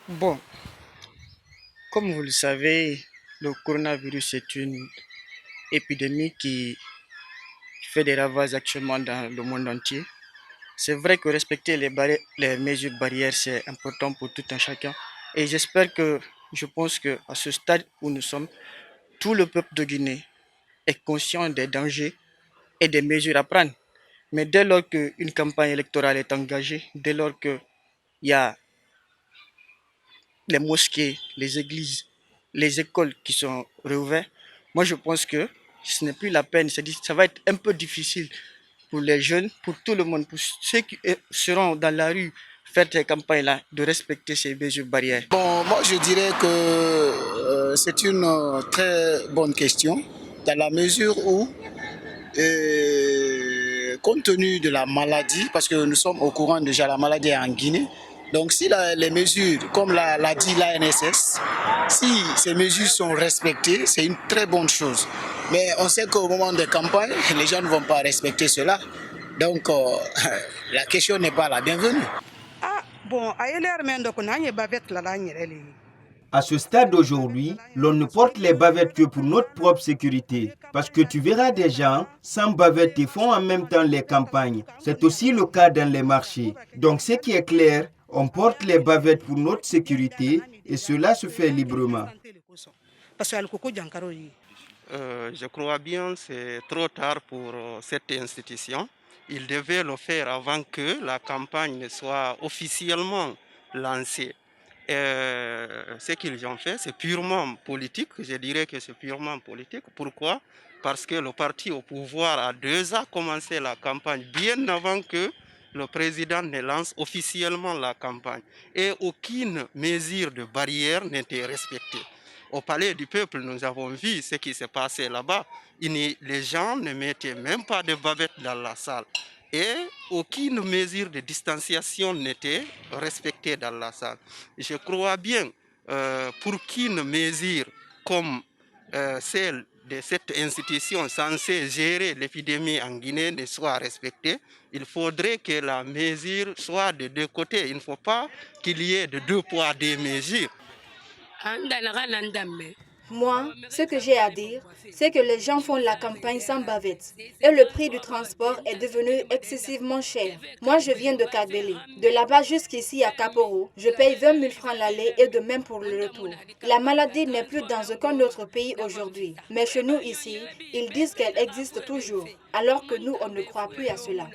Bon, comme vous le savez, le coronavirus est une épidémie qui fait des ravages actuellement dans le monde entier. C'est vrai que respecter les mesures barrières, c'est important pour tout un chacun. Et je pense que à ce stade où nous sommes, tout le peuple de Guinée est conscient des dangers et des mesures à prendre. Mais dès lors qu'une campagne électorale est engagée, dès lors qu'il y a les mosquées, les églises, les écoles qui sont réouvertes, moi je pense que ce n'est plus la peine. Ça va être un peu difficile pour les jeunes, pour tout le monde, pour ceux qui seront dans la rue faire ces campagnes-là, de respecter ces mesures barrières. Bon, moi je dirais que c'est une très bonne question, dans la mesure où, compte tenu de la maladie, parce que nous sommes au courant déjà, la maladie est en Guinée, donc si les mesures, comme l'a dit l'ANSS, si ces mesures sont respectées, c'est une très bonne chose. Mais on sait qu'au moment des campagnes, les gens ne vont pas respecter cela. Donc la question n'est pas la bienvenue. Ah, bon, ailleurs, mais donc on a une bavette là, À ce stade d'aujourd'hui, l'on ne porte les bavettes que pour notre propre sécurité. Parce que tu verras des gens sans bavettes et font en même temps les campagnes. C'est aussi le cas dans les marchés. Donc ce qui est clair, on porte les bavettes pour notre sécurité et cela se fait librement. Je crois bien que c'est trop tard pour cette institution. Ils devaient le faire avant que la campagne ne soit officiellement lancée. Ce qu'ils ont fait, c'est purement politique. Je dirais que c'est purement politique. Pourquoi? Parce que le parti au pouvoir a déjà commencé la campagne bien avant que le président ne lance officiellement la campagne. Et aucune mesure de barrière n'était respectée. Au palais du peuple, nous avons vu ce qui s'est passé là-bas. Les gens ne mettaient même pas de bavettes dans la salle. Et aucune mesure de distanciation n'était respectée dans la salle. Je crois bien, pour qu'une mesure comme celle de cette institution censée gérer l'épidémie en Guinée ne soit respectée, il faudrait que la mesure soit de deux côtés. Il ne faut pas qu'il y ait de deux poids, deux mesures. Moi, ce que j'ai à dire, c'est que les gens font la campagne sans bavette et le prix du transport est devenu excessivement cher. Moi, je viens de Kagbele. De là-bas jusqu'ici à Kaporo, je paye 20 000 francs l'aller et de même pour le retour. La maladie n'est plus dans aucun autre pays aujourd'hui, mais chez nous ici, ils disent qu'elle existe toujours, alors que nous, on ne croit plus à cela.